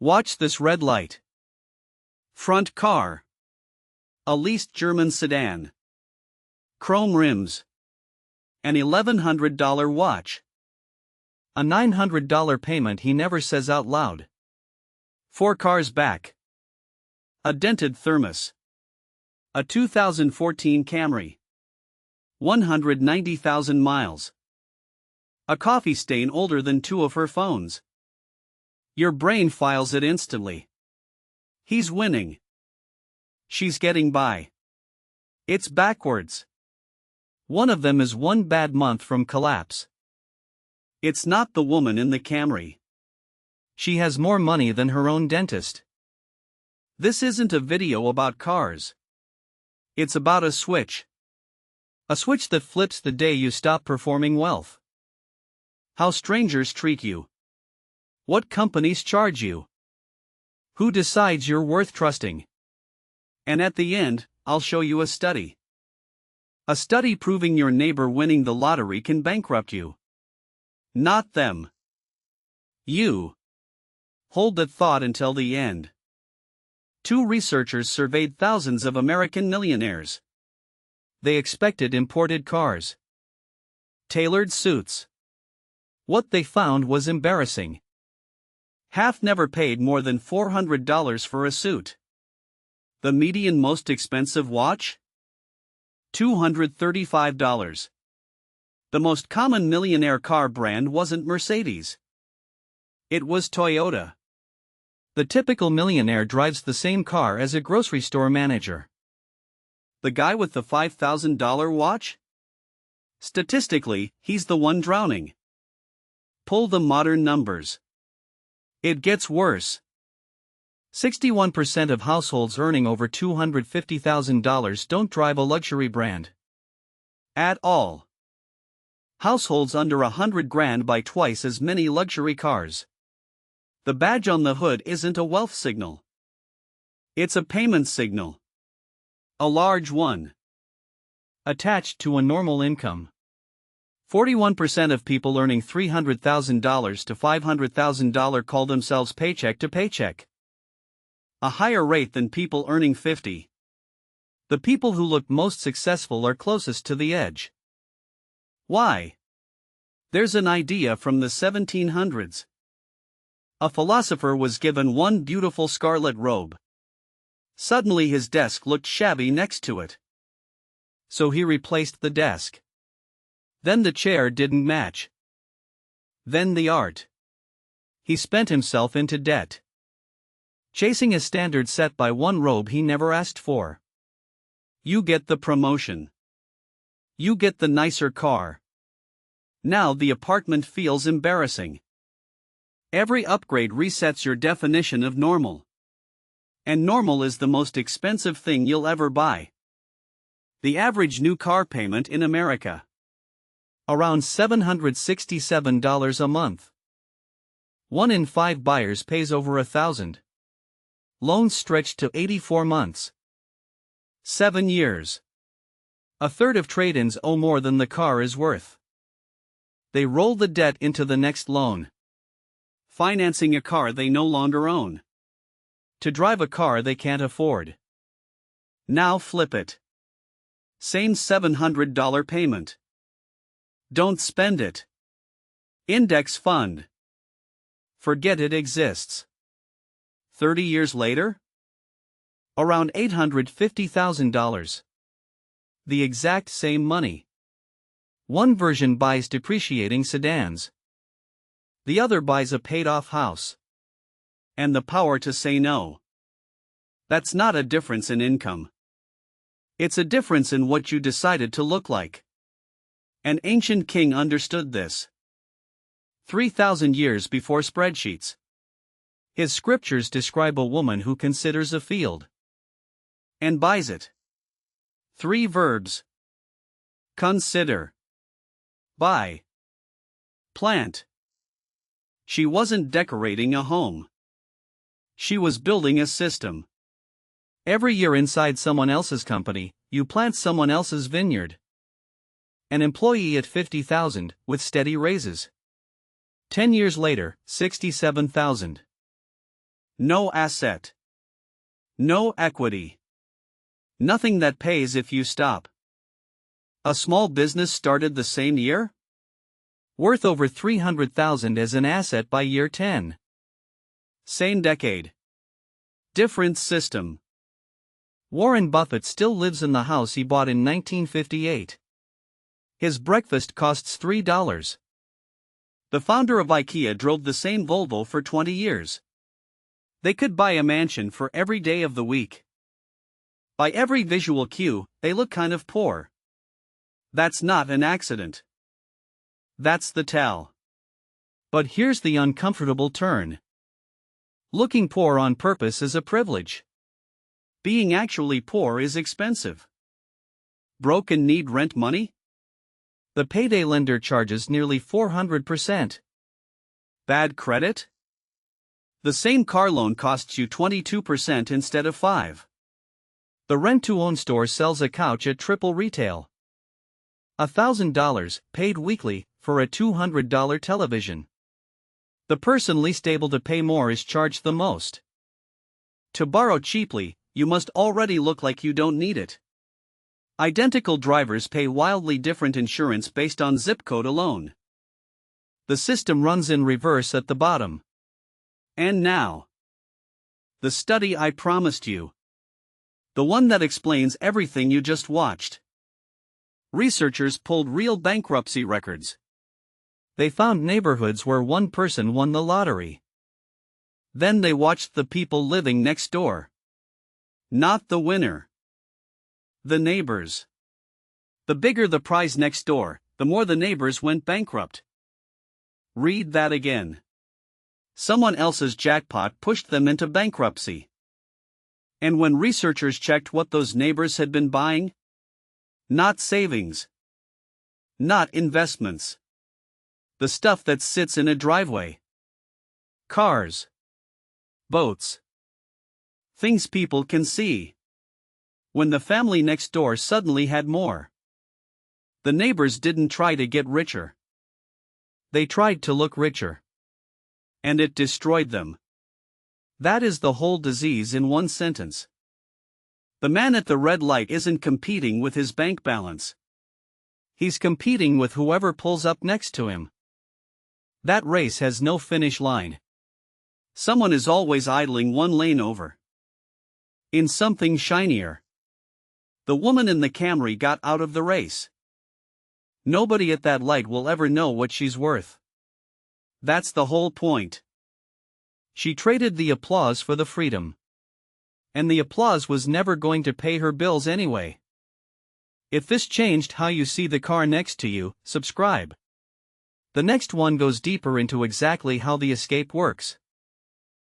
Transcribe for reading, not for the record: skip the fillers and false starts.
Watch this red light. Front car. A leased German sedan. Chrome rims. An $1,100 watch. A $900 payment he never says out loud. 4 cars back. A dented thermos. A 2014 Camry. 190,000 miles. A coffee stain older than 2 of her phones. Your brain files it instantly. He's winning. She's getting by. It's backwards. One of them is 1 bad month from collapse. It's not the woman in the Camry. She has more money than her own dentist. This isn't a video about cars. It's about a switch. A switch that flips the day you stop performing wealth. How strangers treat you. What companies charge you. Who decides you're worth trusting. And at the end, I'll show you a study. A study proving your neighbor winning the lottery can bankrupt you. Not them. You. Hold that thought until the end. 2 researchers surveyed thousands of American millionaires. They expected imported cars. Tailored suits. What they found was embarrassing. Half never paid more than $400 for a suit. The median most expensive watch? $235. The most common millionaire car brand wasn't Mercedes. It was Toyota. The typical millionaire drives the same car as a grocery store manager. The guy with the $5,000 watch? Statistically, he's the one drowning. Pull the modern numbers. It gets worse. 61% of households earning over $250,000 don't drive a luxury brand. At all. Households under $100,000 buy twice as many luxury cars. The badge on the hood isn't a wealth signal. It's a payment signal. A large one. Attached to a normal income. 41% of people earning $300,000 to $500,000 call themselves paycheck to paycheck. A higher rate than people earning 50. The people who look most successful are closest to the edge. Why? There's an idea from the 1700s. A philosopher was given one beautiful scarlet robe. Suddenly his desk looked shabby next to it. So he replaced the desk. Then the chair didn't match. Then the art. He spent himself into debt. Chasing a standard set by one robe he never asked for. You get the promotion. You get the nicer car. Now the apartment feels embarrassing. Every upgrade resets your definition of normal. And normal is the most expensive thing you'll ever buy. The average new car payment in America. Around $767 a month. 1 in 5 buyers pays over $1,000. Loans stretch to 84 months. 7 years. A third of trade-ins owe more than the car is worth. They roll the debt into the next loan. Financing a car they no longer own. To drive a car they can't afford. Now flip it. Same $700 payment. Don't spend it. Index fund. Forget it exists. 30 years later? Around $850,000. The exact same money. One version buys depreciating sedans. The other buys a paid-off house. And the power to say no. That's not a difference in income. It's a difference in what you decided to look like. An ancient king understood this. 3,000 years before spreadsheets. His scriptures describe a woman who considers a field. And buys it. 3 verbs. Consider. Buy. Plant. She wasn't decorating a home. She was building a system. Every year inside someone else's company, you plant someone else's vineyard. An employee at $50,000, with steady raises. 10 years later, $67,000. No asset. No equity. Nothing that pays if you stop. A small business started the same year? Worth over $300,000 as an asset by year 10. Same decade. Different system. Warren Buffett still lives in the house he bought in 1958. His breakfast costs $3. The founder of IKEA drove the same Volvo for 20 years. They could buy a mansion for every day of the week. By every visual cue, they look kind of poor. That's not an accident. That's the tell. But here's the uncomfortable turn. Looking poor on purpose is a privilege. Being actually poor is expensive. Broke and need rent money? The payday lender charges nearly 400%. Bad credit? The same car loan costs you 22% instead of 5%. The rent-to-own store sells a couch at triple retail. $1,000, paid weekly, for a $200 television. The person least able to pay more is charged the most. To borrow cheaply, you must already look like you don't need it. Identical drivers pay wildly different insurance based on zip code alone. The system runs in reverse at the bottom. And now, the study I promised you. The one that explains everything you just watched. Researchers pulled real bankruptcy records. They found neighborhoods where one person won the lottery. Then they watched the people living next door. Not the winner. The neighbors. The bigger the prize next door, the more the neighbors went bankrupt. Read that again. Someone else's jackpot pushed them into bankruptcy. And when researchers checked what those neighbors had been buying? Not savings. Not investments. The stuff that sits in a driveway. Cars. Boats. Things people can see. When the family next door suddenly had more. The neighbors didn't try to get richer. They tried to look richer. And it destroyed them. That is the whole disease in one sentence. The man at the red light isn't competing with his bank balance. He's competing with whoever pulls up next to him. That race has no finish line. Someone is always idling one lane over. In something shinier. The woman in the Camry got out of the race. Nobody at that light will ever know what she's worth. That's the whole point. She traded the applause for the freedom. And the applause was never going to pay her bills anyway. If this changed how you see the car next to you, subscribe. The next one goes deeper into exactly how the escape works.